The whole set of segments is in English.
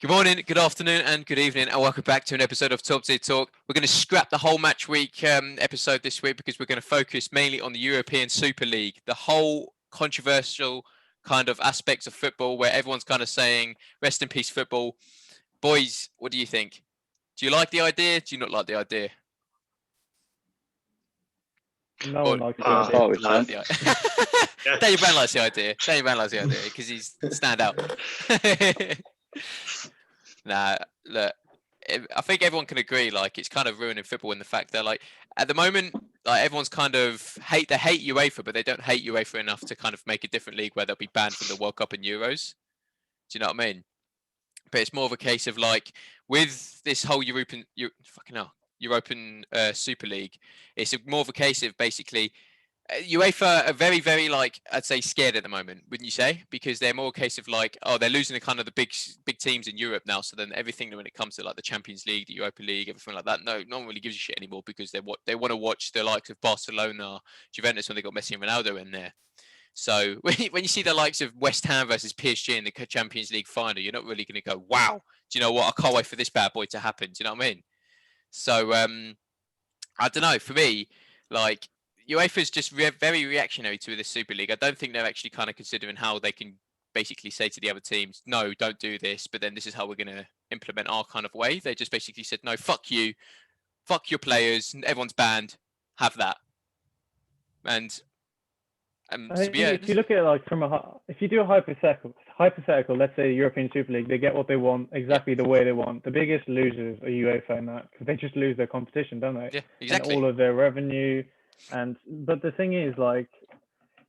Good morning, good afternoon, and good evening, and welcome back to an episode of Top Tier Talk. We're going to scrap the whole match week episode this week because we're going to focus mainly on the European Super League, the whole controversial kind of aspects of football where everyone's kind of saying, rest in peace football. Boys, what do you think? Do you like the idea? Do you not like the idea? No one likes the idea. Daniel Brown likes the idea. Daniel Brown likes the idea because he's stand out. Nah, look, I think everyone can agree, like, it's kind of ruining football in the fact that, like, at the moment, like, everyone's kind of hate UEFA, but they don't hate UEFA enough to kind of make a different league where they'll be banned from the World Cup and Euros. Do you know what I mean? But it's more of a case of, like, with this whole European Super League, it's more of a case of basically UEFA are very, very, like, I'd say scared at the moment, wouldn't you say? Because they're more a case of like, oh, they're losing the kind of the big teams in Europe now. So then everything when it comes to like the Champions League, the Europa League, everything like that, no one really gives a shit anymore because they want to watch the likes of Barcelona, Juventus when they got Messi and Ronaldo in there. So when you see the likes of West Ham versus PSG in the Champions League final, you're not really going to go, wow, do you know what? I can't wait for this bad boy to happen. Do you know what I mean? So I don't know. For me, like, UEFA is just very reactionary to this Super League. I don't think they're actually kind of considering how they can basically say to the other teams, no, don't do this, but then this is how we're going to implement our kind of way. They just basically said, no, fuck you, fuck your players, everyone's banned, have that. And I think if you look at it like if you do a hypothetical, let's say the European Super League, they get what they want exactly the way they want. The biggest losers are UEFA in that because they just lose their competition, don't they? Yeah, exactly. And all of their revenue. But the thing is, like,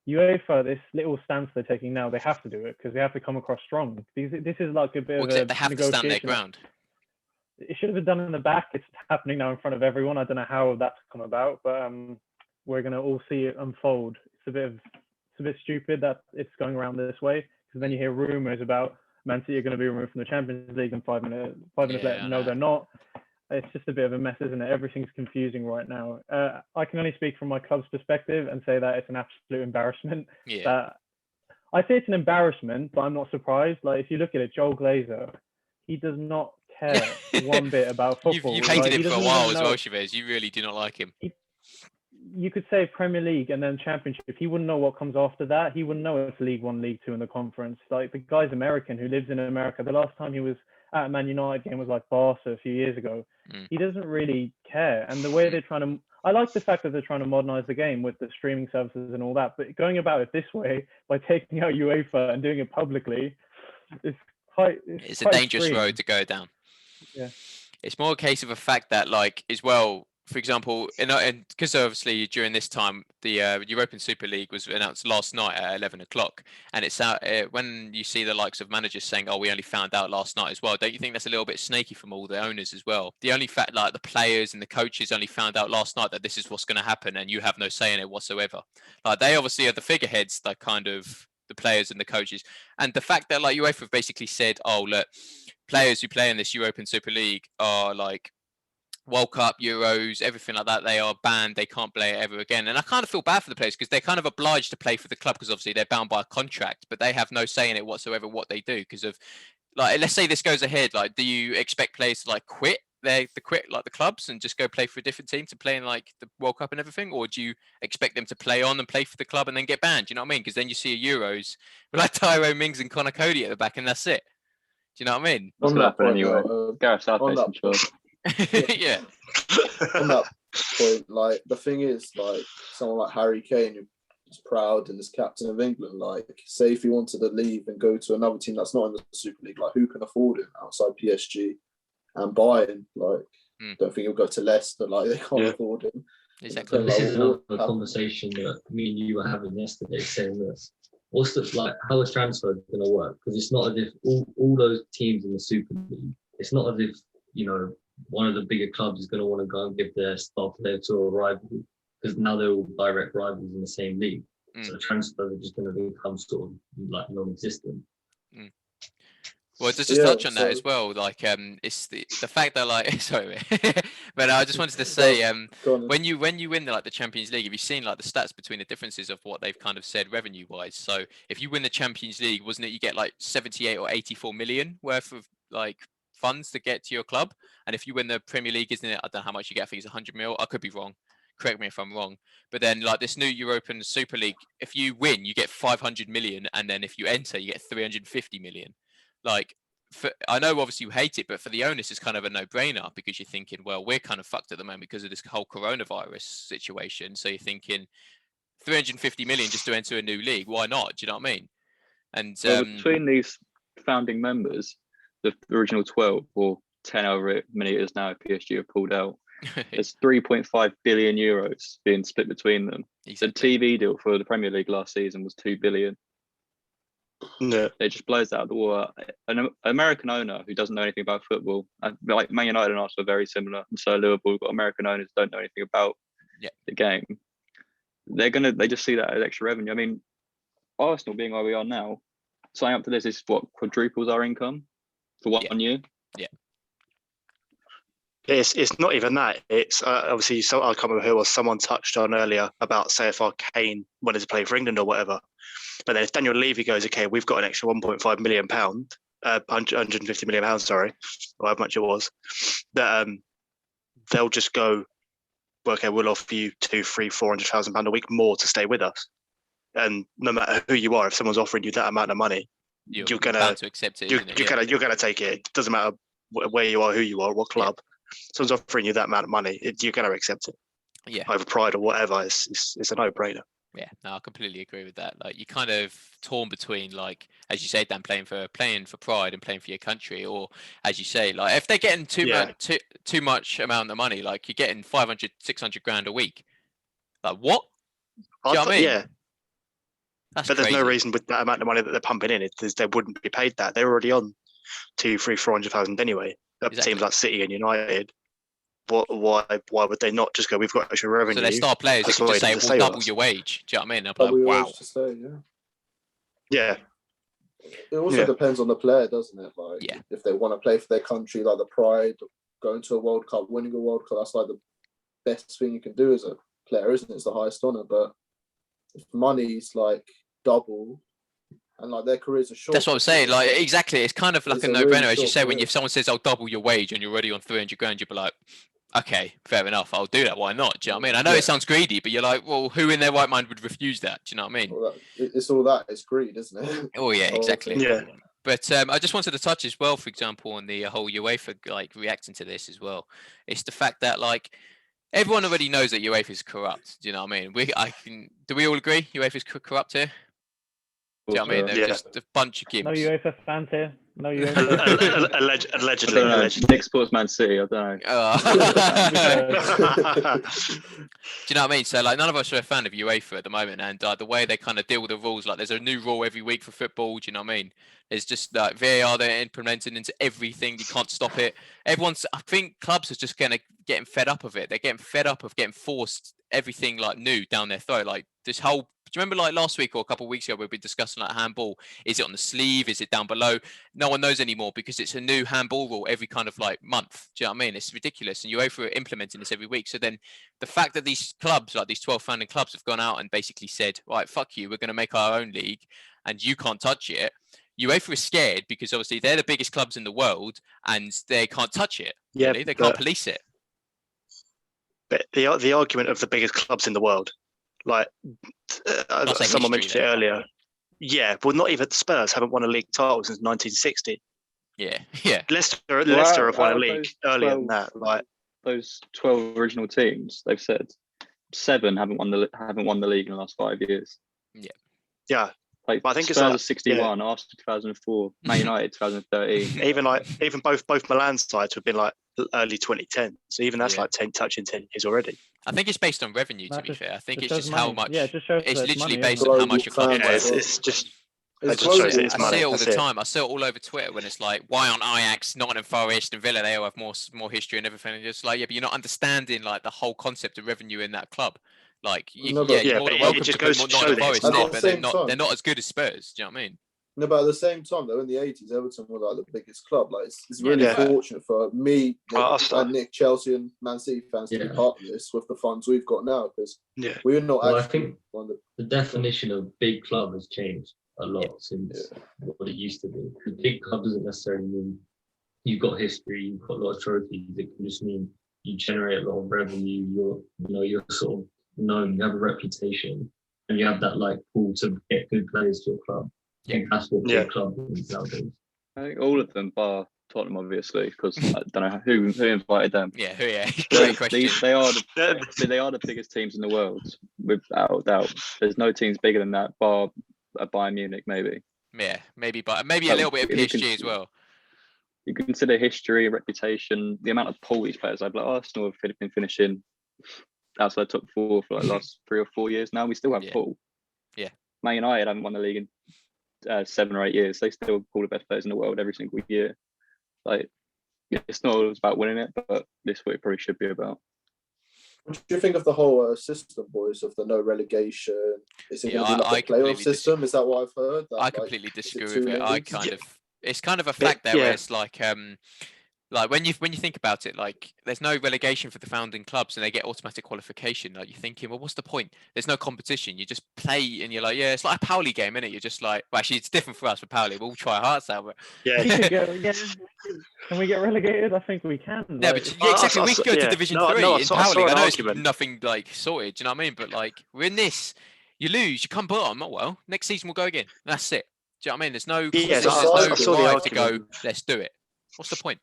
UEFA, this little stance they're taking now, they have to do it because they have to come across strong. This is like a bit of a they have to stand their ground. It should have been done in the back. It's happening now in front of everyone. I don't know how that's come about, but we're gonna all see it unfold. It's a bit stupid that it's going around this way because then you hear rumors about Man City are going to be removed from the Champions League, and 5 minutes later, no, they're not. It's just a bit of a mess, isn't it? Everything's confusing right now. I can only speak from my club's perspective and say that it's an absolute embarrassment. Yeah. I say it's an embarrassment, but I'm not surprised. Like, if you look at it, Joel Glazer, he does not care one bit about football. You've hated him for a while as well, Shavez. You really do not like him. You could say Premier League and then Championship. He wouldn't know what comes after that. He wouldn't know it's League One, League Two in the conference. Like, the guy's American who lives in America. The last time he was at a Man United game was like Barca a few years ago. He doesn't really care. And the way they're trying to, I like the fact that they're trying to modernize the game with the streaming services and all that, but going about it this way by taking out UEFA and doing it publicly, it's a dangerous road to go down. Yeah. It's more a case of a fact that, like, as well, for example, and because obviously during this time, the European Super League was announced last night at 11 o'clock. And it's out when you see the likes of managers saying, oh, we only found out last night as well. Don't you think that's a little bit snaky from all the owners as well? The only fact, like, the players and the coaches only found out last night that this is what's going to happen and you have no say in it whatsoever. Like, they obviously are the figureheads, like, kind of the players and the coaches. And the fact that, like, UEFA have basically said, oh, look, players who play in this European Super League are, like, World Cup, Euros, everything like that, they are banned. They can't play it ever again. And I kind of feel bad for the players because they're kind of obliged to play for the club because obviously they're bound by a contract, but they have no say in it whatsoever what they do because of, like, let's say this goes ahead. Like, do you expect players to, like, quit the clubs and just go play for a different team to play in, like, the World Cup and everything? Or do you expect them to play on and play for the club and then get banned? Do you know what I mean? Because then you see a Euros with, like, Tyrone Mings and Conor Cody at the back and that's it. Do you know what I mean? What's going to happen anyway? Gareth Southgate, I'm sure. Yeah. On that point, like, the thing is, like, someone like Harry Kane, who's proud and is captain of England, like, say if he wanted to leave and go to another team that's not in the Super League, like, who can afford him outside PSG and Bayern? Like, don't think he'll go to Leicester, like, they can't afford him. Exactly. This is another conversation that me and you were having yesterday, saying this. What's the, like, how is transfer going to work? Because it's not as if all those teams in the Super League, it's not as if, you know, one of the bigger clubs is going to want to go and give their star player to a rival because now they're all direct rivals in the same league. So transfers are just going to become sort of like non-existent. Well, just touch on that as well. Like, it's the fact that, like, sorry, but I just wanted to say, when you win the Champions League, have you seen, like, the stats between the differences of what they've kind of said revenue wise? So if you win the Champions League, wasn't it you get like 78 or 84 million worth of like funds to get to your club. And if you win the Premier League, isn't it? I don't know how much you get. I think it's 100 mil. I could be wrong. Correct me if I'm wrong. But then like this new European Super League, if you win, you get 500 million, and then if you enter, you get 350 million. Like, I know obviously you hate it, but for the owners, it's kind of a no-brainer because you're thinking, well, we're kind of fucked at the moment because of this whole coronavirus situation. So you're thinking 350 million just to enter a new league. Why not? Do you know what I mean? And Well, between these founding members, the original 12 or 10 however many it is now, PSG have pulled out. There's 3.5 billion euros being split between them. exactly. The TV deal for the Premier League last season was 2 billion. Yeah. It just blows out of the water. An American owner who doesn't know anything about football, like Man United and Arsenal are very similar, and so Liverpool have got American owners who don't know anything about the game. They just see that as extra revenue. I mean, Arsenal being where we are now, signing up to this is what quadruples our income for 1 year. Yeah. It's not even that. It's obviously, so I can't remember who it was. Someone touched on earlier about, say, if our Kane wanted to play for England or whatever. But then if Daniel Levy goes, okay, we've got an extra 1.5 million pound, 150 million pounds, sorry, or how much it was, that they'll just go, well, okay, we'll offer you 200,000, 300,000, 400,000 pound a week more to stay with us. And no matter who you are, if someone's offering you that amount of money, you're gonna bound to accept it. You're gonna take it. It doesn't matter where you are, who you are, what club. Someone's offering you that amount of money, you're gonna accept it. Yeah. Over pride or whatever, it's a no-brainer. Yeah, no, I completely agree with that. Like, you're kind of torn between, like, as you say, Dan, playing for pride and playing for your country, or as you say, like, if they're getting too much amount of money, like you're getting 500, 600 grand a week, like what? Do you know what I mean? Yeah. That's but there's crazy. no reason with that amount of money that they're pumping in, they wouldn't be paid that. They're already on 200,000, 300,000, 400,000 anyway. Exactly. Teams like City and United. Why would they not just go, we've got extra revenue? So their star players, they can just say, we'll double your wage. Do you know what I mean? I'm like, wow. To stay, yeah. It also depends on the player, doesn't it? Like, if they want to play for their country, like the pride, going to a World Cup, winning a World Cup, that's like the best thing you can do as a player, isn't it? It's the highest honour. But if money's like double, and like their careers are short. That's what I'm saying. Like, exactly. It's kind of like a no-brainer. Really As you say, when career. if someone says, I'll double your wage and you're already on 300 grand, you'd be like, okay, fair enough. I'll do that. Why not? Do you know what I mean? I know it sounds greedy, but you're like, well, who in their right mind would refuse that? Do you know what I mean? Well, it's all that. It's greed, isn't it? Oh, yeah, exactly. Yeah. But I just wanted to touch as well, for example, on the whole UEFA, like, reacting to this as well. It's the fact that, like, everyone already knows that UEFA is corrupt. Do you know what I mean? Do we all agree UEFA is corrupt here? Do you know what I mean? They're just a bunch of gimmicks. No UEFA fans here. No UEFA. Allegedly. Nick Sports Man City, I don't know. Do you know what I mean? So, like, none of us are a fan of UEFA at the moment, and the way they kind of deal with the rules, like, there's a new rule every week for football. Do you know what I mean? There's just like VAR they're implementing into everything. You can't stop it. I think clubs are just getting fed up of it. They're getting fed up of getting forced everything like new down their throat. Like this whole. Do you remember like last week or a couple of weeks ago we've been discussing like handball? Is it on the sleeve? Is it down below? No one knows anymore because it's a new handball rule every kind of like month. Do you know what I mean? It's ridiculous, and UEFA are implementing this every week. So then the fact that these clubs, like these 12 founding clubs, have gone out and basically said, right, fuck you, we're going to make our own league, and you can't touch it. UEFA is scared because obviously they're the biggest clubs in the world and they can't touch it. Yeah, really. They can't police it. But the argument of the biggest clubs in the world, like someone mentioned it earlier. Yeah, well, not even Spurs haven't won a league title since 1960. Yeah. Leicester have won a league earlier than that. Like those 12 original teams, they've said 7 haven't won the league in the last 5 years. Yeah. Like, I think Spurs it's like 61, Arsenal 2004, Man United 2013. even both Milan sides have been like early 2010. So even that's like 10 years already. I think it's based on revenue. To be fair, I think it's just money. how much. Yeah, it just shows it's literally money, based on how much your club. It's just. I see it all the time. I see it all over Twitter when it's like, why aren't Ajax, Nottingham Forest, and Villa? They all have more history and everything. And it's like, yeah, but you're not understanding like the whole concept of revenue in that club. Like, you're more than welcome to put Nottingham Forest in it, but they're not as good as Spurs. Do you know what I mean? No, but at the same time, though, in the 80s, Everton were like the biggest club. Like, it's really fortunate for me and Nick, Chelsea, and Man City fans to be part of this with the funds we've got now, because we're not actually. I think the definition of big club has changed a lot since what it used to be. The big club doesn't necessarily mean you've got history, you've got a lot of trophies. It can just mean you generate a lot of revenue. You're sort of known. You have a reputation, and you have that like pool to get good players to your club. I think that's what big club is nowadays. I think all of them, bar Tottenham, obviously, because I don't know who invited them. Yeah, great question. They are the biggest teams in the world, without doubt. There's no teams bigger than that, bar Bayern Munich, maybe. Yeah, maybe, but maybe a little bit of PSG as well. You consider history, reputation, the amount of pool these players have. Like Arsenal have been finishing outside top 4 for like the last 3 or 4 years now. We still have pool. Yeah. Man United haven't won the league in 7 or 8 years. They still pull the best players in the world every single year. Like, it's not always about winning it, but this is what it probably should be about. What do you think of the whole system, boys, of the no relegation? Is it going to be like a playoff system? Is that what I've heard? I completely disagree with it. It's kind of a fact there where it's like when you think about it, like there's no relegation for the founding clubs and they get automatic qualification. Like you're thinking, well, what's the point? There's no competition. You just play and you're like, yeah, it's like a Pauli game, isn't it? You're just like, well, actually, it's different for us for Pauli. We'll try our hearts out. But can we get relegated? I think we can. Yeah, but exactly. We can go to Division 3 in Pauli. I know it's nothing like sorted. Do you know what I mean? But like we're in this, you lose, you come bottom. Oh well, next season we'll go again. That's it. Do you know what I mean? There's no drive to go. Let's do it. What's the point?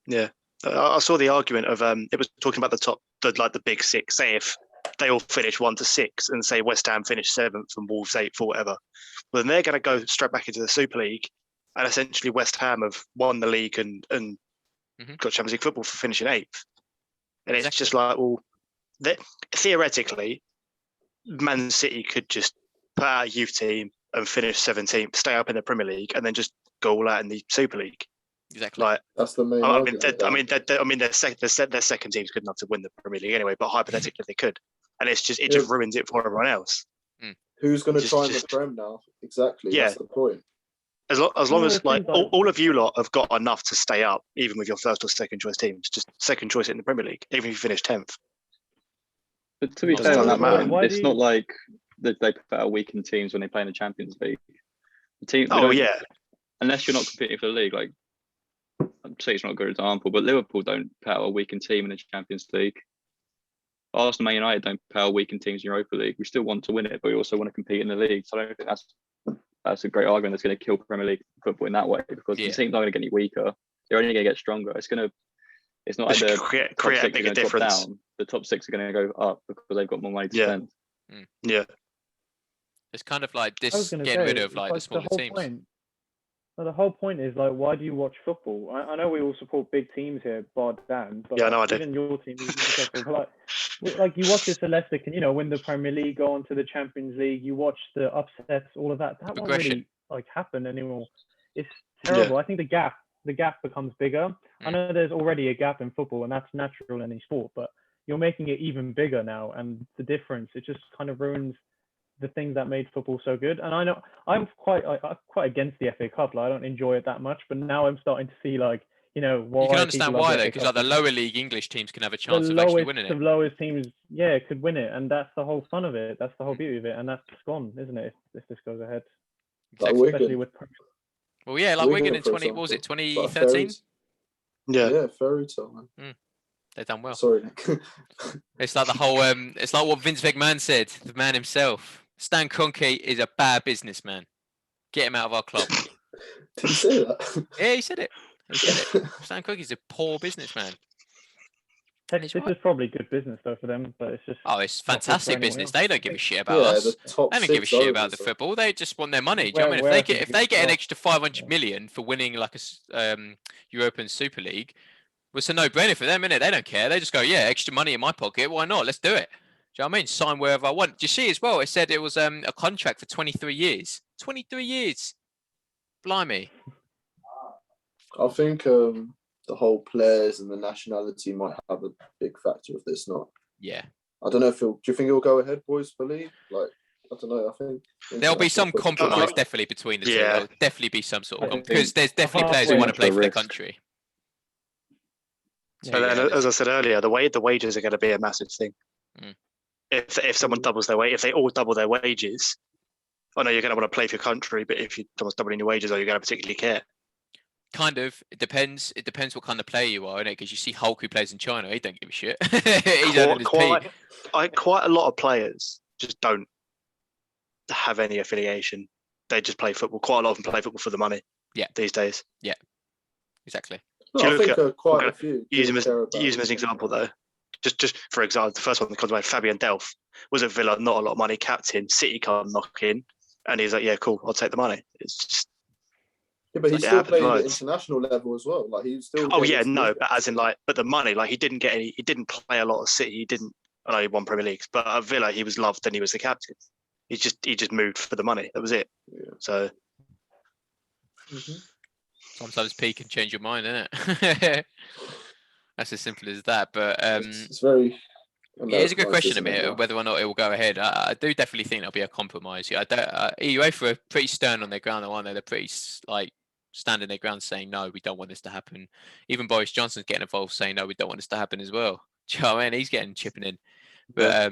Yeah, I saw the argument of it was talking about the big 6. Say if they all finish 1 to 6, and say West Ham finish 7th and Wolves 8th or whatever, well, then they're going to go straight back into the Super League, and essentially West Ham have won the league and got Champions League football for finishing 8th, and it's just like, well, theoretically, Man City could just put out a youth team and finish 17th, stay up in the Premier League, and then just go all out in the Super League. Exactly. Like that's the main. Their second team's good enough to win the Premier League anyway. But hypothetically, they could, and it just ruins it for everyone else. Who's going to try in the Prem now? Exactly. Yeah. That's the point. As long as like all of you lot have got enough to stay up, even with your first or second choice teams, just second choice in the Premier League, even if you finish 10th. But to be fair on that, man, it's not like they put out weakened teams when they play in the Champions League. Unless you're not competing for the league, like. I'd say it's not a good example, but Liverpool don't put out a weakened team in the Champions League. Arsenal, Man United don't put out weakened teams in Europa League. We still want to win it, but we also want to compete in the league. So I don't think that's a great argument that's going to kill Premier League football in that way, because the team's not going to get any weaker. They're only going to get stronger. It's not like the create a bigger difference. Down. The top 6 are going to go up because they've got more money to spend. Yeah. It's kind of like this getting rid of like the smaller teams. The whole point is like, why do you watch football? I know we all support big teams here, bar Dan. But I do. Even your team, like you watch this, Leicester can win the Premier League, go on to the Champions League. You watch the upsets, all of that. That won't really happen anymore. It's terrible. I think the gap becomes bigger. I know there's already a gap in football, and that's natural in any sport, but you're making it even bigger now, and the difference, it just kind of ruins the things that made football so good. And I know I'm quite against the FA Cup. Like, I don't enjoy it that much, but now I'm starting to see why you can understand why though, because like the lower league English teams can have a chance of actually winning it. The lowest teams, could win it, and that's the whole fun of it. That's the whole beauty of it, and that's gone, isn't it? If this goes ahead, especially with. Well, like Wigan in 2013? Yeah, fairy tale, man. They've done well. Sorry, Nick. It's like the whole. It's like what Vince McMahon said. The man himself. Stan Kroenke is a bad businessman. Get him out of our club. Did he say that? Yeah, he said it. Stan Kroenke is a poor businessman. This is probably good business though for them, but it's just. Oh, it's fantastic business. They don't give a shit about us. They don't give a shit about the football. They just want their money. Do you know what I mean? If they get an extra 500 million for winning like a European Super League, well, it's a no-brainer for them, isn't it? They don't care. They just go, extra money in my pocket. Why not? Let's do it. Do you know what I mean? Sign wherever I want. Do you see as well? It said it was a contract for 23 years. 23 years. Blimey. I think the whole players and the nationality might have a big factor of this, not. Yeah. I don't know do you think it'll go ahead, boys, for league? Like, I don't know. I think there'll be some compromise definitely between the two. There'll definitely be some sort of because there's definitely players who want to play for their country. So then, as I said earlier, the wages are going to be a massive thing. If someone doubles their wage, if they all double their wages, I know you're going to want to play for your country, but if someone's doubling your wages, are you going to particularly care? kind of. It depends. It depends what kind of player you are, innit? Because you see Hulk who plays in China, he don't give a shit. He's earning his pay. Quite a lot of players just don't have any affiliation. They just play football. Quite a lot of them play football for the money. Yeah. These days. Yeah. Exactly. No, I think quite a okay, few. Use him as an example, though. Just for example, the first one that comes to mind, Fabian Delph was at Villa, not a lot of money, captain. City come knocking, and he's like, "Yeah, cool, I'll take the money." It's just but he's still playing at international level as well. Like he's still. Oh yeah, no, but as in but the money, like he didn't get any. He didn't play a lot of City. He didn't. I know he won Premier Leagues, but at Villa he was loved and he was the captain. He just moved for the money. That was it. Yeah. So. Mm-hmm. Sometimes P can change your mind, innit? That's as simple as that. But it's very. Yeah, it's a good question, Amir, whether or not it will go ahead. I do definitely think there'll be a compromise. I don't. UEFA are pretty stern on their ground, aren't they? They're pretty standing their ground, saying no, we don't want this to happen. Even Boris Johnson's getting involved, saying no, we don't want this to happen as well. Do you know what I mean? He's getting chipping in, but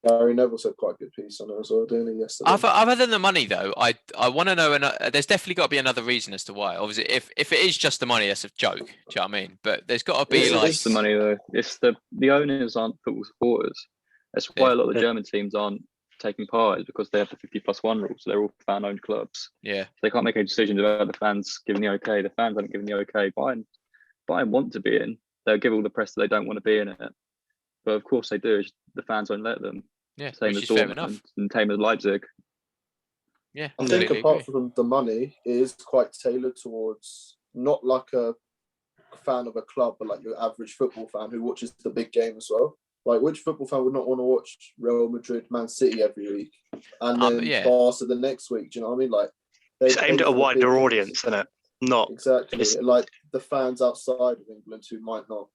Gary Neville said quite a good piece on it as well, didn't he, yesterday? Other than the money, though, I want to know. There's definitely got to be another reason as to why. Obviously, if it is just the money, that's a joke. Do you know what I mean? But there's got to be it's the money though. It's the owners aren't football supporters. That's why a lot of the German teams aren't taking part, is because they have the 50+1 rule. So they're all fan-owned clubs. Yeah. So they can't make any decisions about the fans giving the okay. The fans haven't given the okay. Bayern want to be in. They'll give all the press that they don't want to be in it. But of course they do. The fans won't let them. Yeah, same as Dortmund and same as Leipzig. Yeah, I think apart from the money, it is quite tailored towards not like a fan of a club, but like your average football fan who watches the big game as well. Like, which football fan would not want to watch Real Madrid, Man City every week, and then Barca the next week? Do you know what I mean? Like, it's aimed at a wider audience, isn't it? Not exactly like the fans outside of England who might not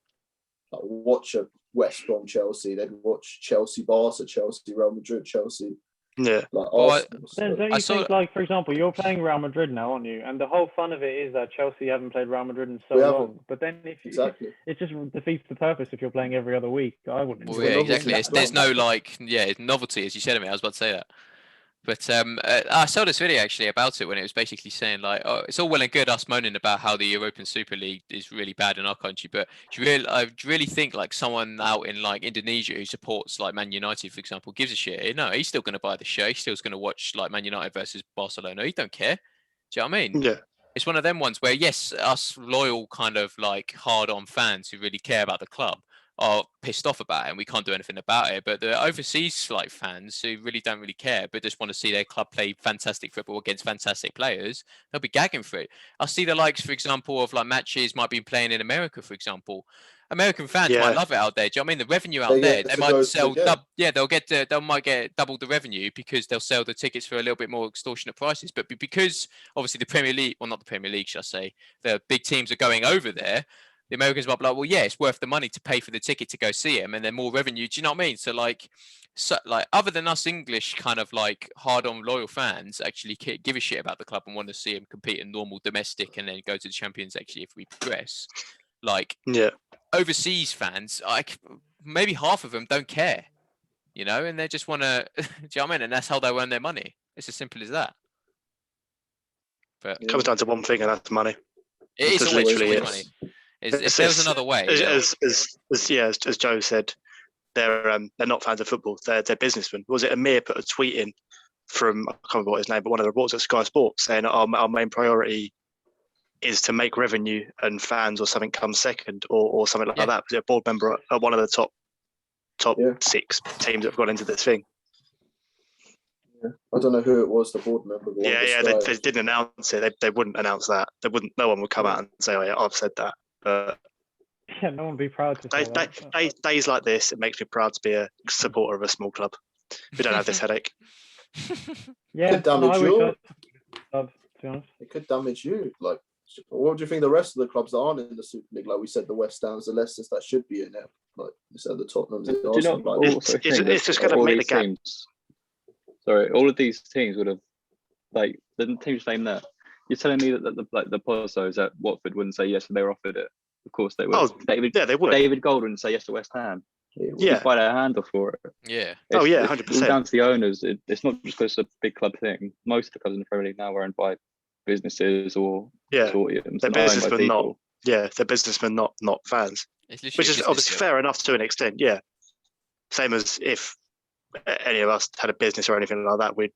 watch a West Brom Chelsea. They'd watch Chelsea Barca, Chelsea Real Madrid, Chelsea. Yeah. Like Arsenal. Then don't you think, like, for example, you're playing Real Madrid now, aren't you? And the whole fun of it is that Chelsea haven't played Real Madrid in so long. But then if you, it just defeats the purpose if you're playing every other week. I wouldn't. Well, yeah, exactly. There's no novelty, as you said. I was about to say that. But I saw this video actually about it when it was basically saying like, oh, it's all well and good us moaning about how the European Super League is really bad in our country, but do you really think like someone out in like Indonesia who supports like Man United, for example, gives a shit? No, he's still going to buy the show. He's still going to watch like Man United versus Barcelona. He don't care. Do you know what I mean? Yeah. It's one of them ones where yes, us loyal kind of like hard-on fans who really care about the club are pissed off about it and we can't do anything about it, but the overseas like fans who don't really care but just want to see their club play fantastic football against fantastic players, they'll be gagging for it. I'll see the likes, for example, of like matches might be playing in America, for example. American fans might love it out there. Do you know what I mean? The revenue out there, they might sell they might get double the revenue because they'll sell the tickets for a little bit more extortionate prices. But because obviously the Premier League, well, not the Premier League, should I say, the big teams are going over there, the Americans might be like, well, yeah, it's worth the money to pay for the ticket to go see him, and then more revenue. Do you know what I mean? So like other than us English kind of like hard-on loyal fans actually give a shit about the club and want to see him compete in normal domestic and then go to the Champions actually if we progress. Like overseas fans, like maybe half of them don't care, you know, and they just want to. Do you know what I mean? And that's how they earn their money. It's as simple as that. But it comes down to one thing, and that's money. It is always money. If there was another way, as Joe said, they're not fans of football. They're businessmen. Was it Amir put a tweet in from, I can't remember what his name, but one of the reporters at Sky Sports saying our main priority is to make revenue and fans or something come second or something like that. Was it a board member at one of the top 6 teams that have gone into this thing? Yeah. I don't know who it was, the board member. They didn't announce it. They wouldn't announce that. No one would come out and say, "Oh yeah, I've said that." But no one would be proud to say that. Days like this, it makes me proud to be a supporter of a small club. We don't have this headache. Yeah, it could damage you. To be honest, it could damage you. Like, what do you think the rest of the clubs that aren't in the Super League? Like we said, the West Hams, the Leicesters that should be in there. Like we said, the Tottenhams, the Arsenal. It's just going to make the gap. Sorry, all of these teams would have, like, the teams named there. You're telling me that the Pozzos at Watford wouldn't say yes if they were offered it? Of course they would. Oh, they would. David Gold wouldn't say yes to West Ham. Yeah, by their handle for it. Yeah. 100%. It's down to the owners. It's not just because it's a big club thing. Most of the clubs in the Premier League now are owned by businesses or Yeah, consortiums. they're and owned by businessmen, not people. they're businessmen, not fans. It's literally Which a is business obviously deal. fair enough to an extent. Yeah, same as if any of us had a business or anything like that, we'd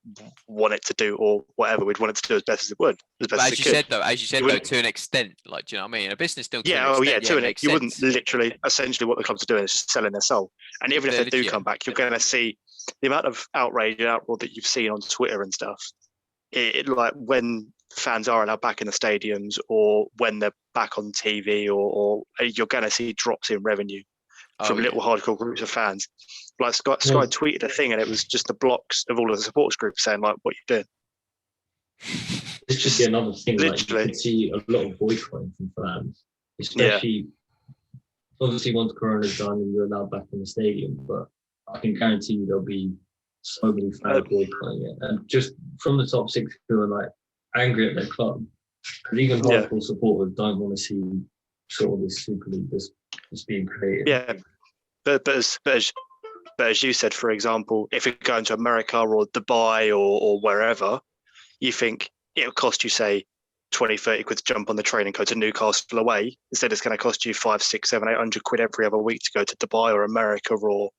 want it to do or whatever. We'd want it to do as best as it would, as best But as as it you could. said though, wouldn't- to an extent, like, do you know what I mean? A business deal to Yeah, an extent, yeah, it makes you sense. wouldn't literally, essentially what the clubs are doing is just selling their soul. And even if They're they do legit. come back, you're going to see the amount of outrage and outroar that you've seen on Twitter and stuff. Like when fans are allowed back in the stadiums or when they're back on TV, or you're going to see drops in revenue from little hardcore groups of fans. Like Sky tweeted a thing, and it was just the blocks of all of the supporters groups saying like, "What you doing?" It's just another thing. Like, you Literally. can see a lot of boycotting from fans, especially obviously once Corona's done and you're allowed back in the stadium. But I can guarantee you there'll be so many fans boycotting it, and just from the top six who are like angry at their club, and even hardcore supporters don't want to see sort of this Super League that's being created. Yeah, but as you said, for example, if you're going to America or Dubai or wherever, you think it'll cost you, say, 20, 30 quid to jump on the train and go to Newcastle away. Instead, it's going to cost you 5, 6, 7, 800 quid every other week to go to Dubai or America, or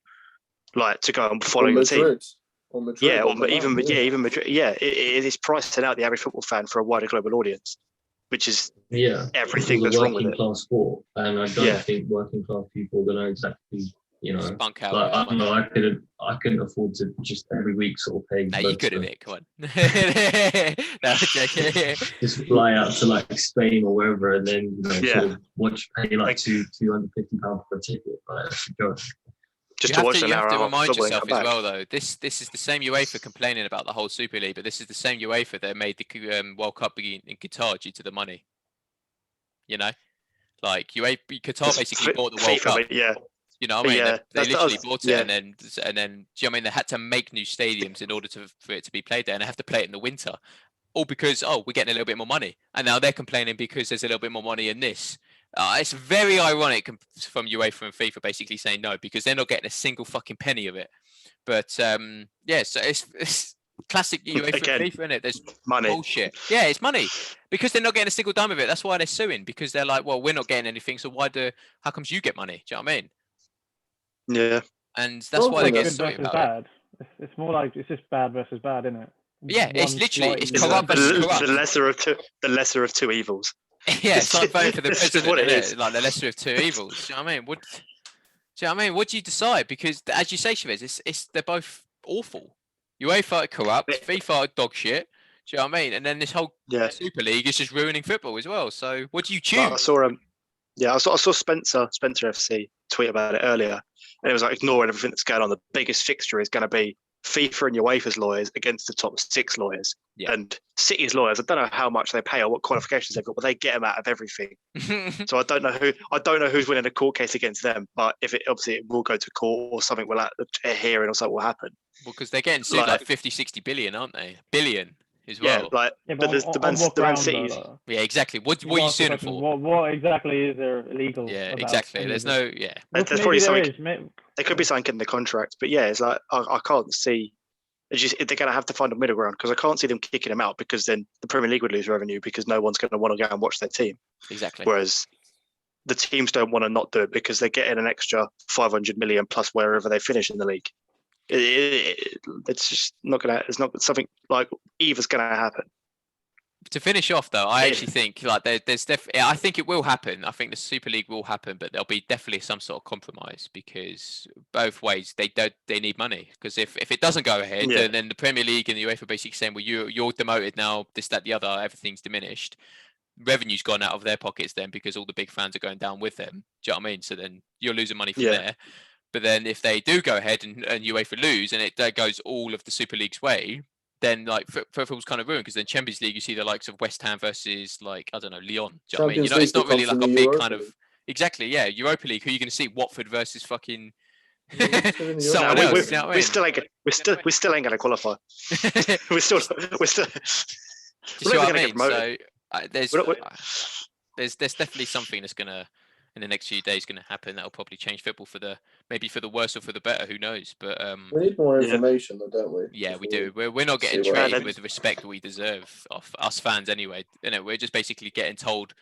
like to go and follow your team. Or Madrid. Yeah, or even Madrid. Yeah, it is pricing out the average football fan for a wider global audience, which is everything that's wrong with it. Working class sport, and I don't think working class people are going to exactly, spunk out. Like, I don't know. I couldn't afford to just every week sort of pay. No, you could have it. Come on. No, just fly out to like Spain or wherever, and then sort of watch, pay like £250 for a ticket. Like, that's a joke. Just you to watch an have hour to remind yourself as back. well, though. This is the same UEFA complaining about the whole Super League, but this is the same UEFA that made the World Cup begin in Qatar due to the money. You know, like Qatar basically bought the World Cup. You know what I mean? Yeah, they literally bought it, and then do you know what I mean? They had to make new stadiums in order for it to be played there, and they have to play it in the winter, all because we're getting a little bit more money, and now they're complaining because there's a little bit more money in this. It's very ironic from UEFA and FIFA basically saying no, because they're not getting a single fucking penny of it. But so it's classic UEFA and FIFA, isn't it? There's money. Bullshit. Yeah, it's money, because they're not getting a single dime of it. That's why they're suing, because they're like, well, we're not getting anything, so how comes you get money? Do you know what I mean? Yeah. And that's why they get good sued versus about bad. It's more like it's just bad versus bad, isn't it? Yeah, it's literally corrupt the, versus corrupt. The lesser of two evils. Yeah, it's like voting for the president, what it isn't is. it? Like the lesser of two evils. Do you know what I mean? Do you know what I mean? What do you decide? Because as you say, Shavez, they're both awful. UEFA are corrupt, FIFA are dog shit. Do you know what I mean? And then this whole Super League is just ruining football as well. So what do you choose? I saw Spencer FC tweet about it earlier, and it was like ignoring everything that's going on. The biggest fixture is going to be FIFA and UEFA's lawyers against the top 6 lawyers. Yeah. And City's lawyers, I don't know how much they pay or what qualifications they've got, but they get them out of everything. So I don't know who's winning a court case against them, but if it will go to court or something, a hearing or something will happen. Well, because they're getting sued like 50, 60 billion, aren't they? Billion as well. Yeah, but the Man City. Yeah, exactly. What are you suing for? What exactly is there illegal? Yeah, exactly. There's no. Yeah. There's probably something. There could be something in the contract, but yeah, it's like I can't see. They're going to have to find a middle ground, because I can't see them kicking him out, because then the Premier League would lose revenue because no one's going to want to go and watch their team. Exactly. Whereas the teams don't want to not do it because they're getting an extra 500 million plus wherever they finish in the league. It's just not going to. It's not something like either's going to happen. To finish off, though, I actually think like there's definitely. I think it will happen. I think the Super League will happen, but there'll be definitely some sort of compromise, because both ways they need money. Because if it doesn't go ahead, then the Premier League and the UEFA basically saying, well, you're demoted now, this, that, the other, everything's diminished. Revenue's gone out of their pockets then, because all the big fans are going down with them. Do you know what I mean? So then you're losing money from there. But then if they do go ahead and UEFA lose, and it goes all of the Super League's way, then like football's kind of ruined, because then Champions League, you see the likes of West Ham versus, like, I don't know, Lyon. Do you know what I mean? You know, it's not really like a big kind of exactly. Yeah, Europa League. Who are you going to see? Watford versus fucking someone else. You know what I mean? We still ain't going to qualify. we're still. Do you know what I mean? So there's definitely something that's gonna in the next few days going to happen. That'll probably change football maybe for the worse or for the better. Who knows? But we need more information, though, don't we? Yeah, we do. We're not getting treated with the respect we deserve of us fans anyway. We're just basically getting told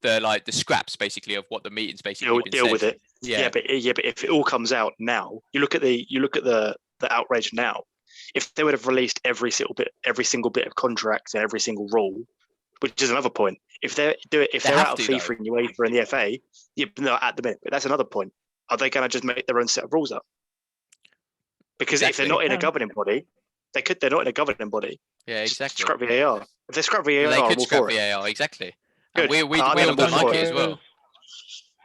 the scraps basically of what the meeting's basically deal with it. Yeah, but if it all comes out now, you look at the outrage now. If they would have released every single bit of contracts and every single rule, which is another point. If they're out of FIFA and UEFA and the FA, no, at the minute. But that's another point. Are they going to just make their own set of rules up? Because if they're not in a governing body, they're not in a governing body. Yeah, exactly. Scrap VAR. If they scrap VAR, they could scrap VAR. Exactly. Good. We all don't like it as well.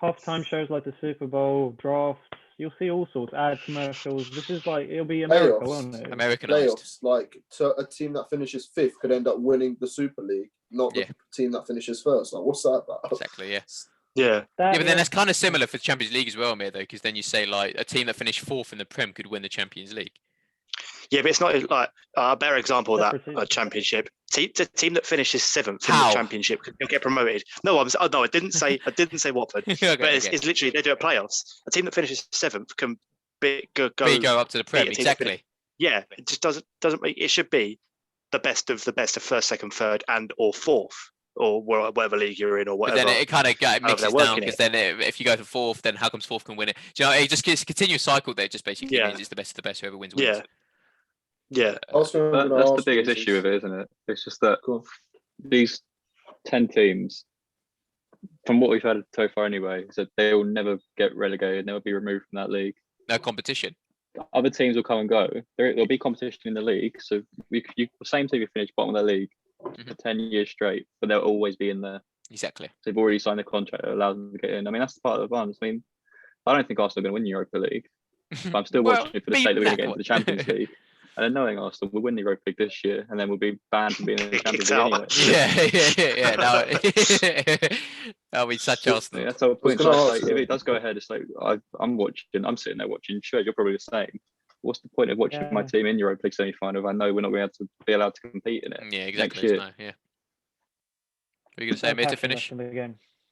Halftime shows like the Super Bowl, drafts. You'll see all sorts, ad commercials. This is it'll be America, won't it? Americanized. Playoffs, a team that finishes 5th could end up winning the Super League, not the team that finishes first. What's that about? Exactly, yeah. Yeah. But then that's kind of similar for the Champions League as well, Amir, though, because then you say a team that finished 4th in the Prem could win the Champions League. Yeah, but it's not a better example of that championship. The team that finishes 7th in the championship can get promoted. No, I didn't say Watford. Okay, but it's literally they do it playoffs. A team that finishes 7th can go up to the Prem. Exactly. Yeah, it just doesn't make it should be the best of 1st, 2nd, 3rd, and or 4th. Or whatever league you're in, or whatever. But then it kind of mixes down because then if you go for 4th, then how comes 4th can win it? Do you know, it just gets a continuous cycle there. It just basically means it's the best of the best. Whoever wins. Yeah. That's the biggest issue with it, isn't it? It's just that these 10 teams, from what we've had so far anyway, is that they will never get relegated. They'll be removed from that league. No competition. Other teams will come and go. There'll be competition in the league. So the same team will finish bottom of the league for 10 years straight, but they'll always be in there. Exactly. So they've already signed a contract that allows them to get in. I mean, that's part of the fun. I mean, I don't think Arsenal are going to win the Europa League, but I'm still watching it for the sake that we're going to get into the Champions League. And then knowing Arsenal will win the Europa League this year, and then we'll be banned from being in the Champions League anyway. Yeah. That'll be such Arsenal. That's our point. If it does go ahead, it's I'm sitting there watching. Sure, you're probably the same. What's the point of watching my team in Europa League semi-final if I know we're not going to be allowed to compete in it? Yeah, exactly. What are you going to say, Amir, to finish? I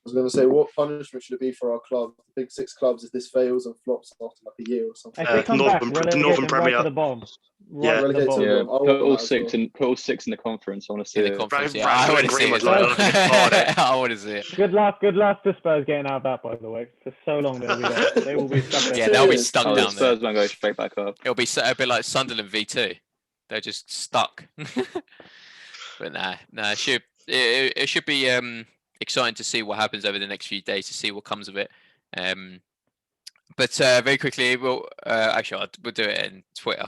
was going to say, what punishment should it be for our club? The big 6 clubs if this fails and flops after a year or something? Northern Premier. Put all 6 in the conference. I want to see it. I want to see it. I want to see it. Good luck to Spurs getting out of that, by the way. For so long they'll be there. They will be stuck there. Yeah, they'll be stuck down there. Spurs won't go straight back up. It'll be a bit like Sunderland V2. They're just stuck. But nah, it should be exciting to see what happens over the next few days, to see what comes of it. But very quickly, we'll do it in Twitter.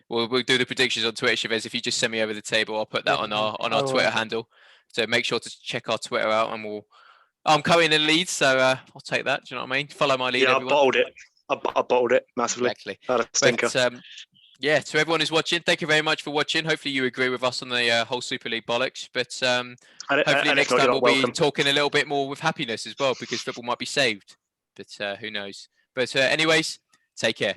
We'll do the predictions on Twitter, Shavez. If you just send me over the table, I'll put that on our Twitter handle. So make sure to check our Twitter out, and I'm coming in lead, so I'll take that. Do you know what I mean? Follow my lead. Yeah, I bottled it massively. Exactly. Had a stinker. But, to everyone who's watching, thank you very much for watching. Hopefully you agree with us on the whole Super League bollocks. But hopefully next time we'll be talking a little bit more with happiness as well, because football might be saved. But who knows? But anyways, take care.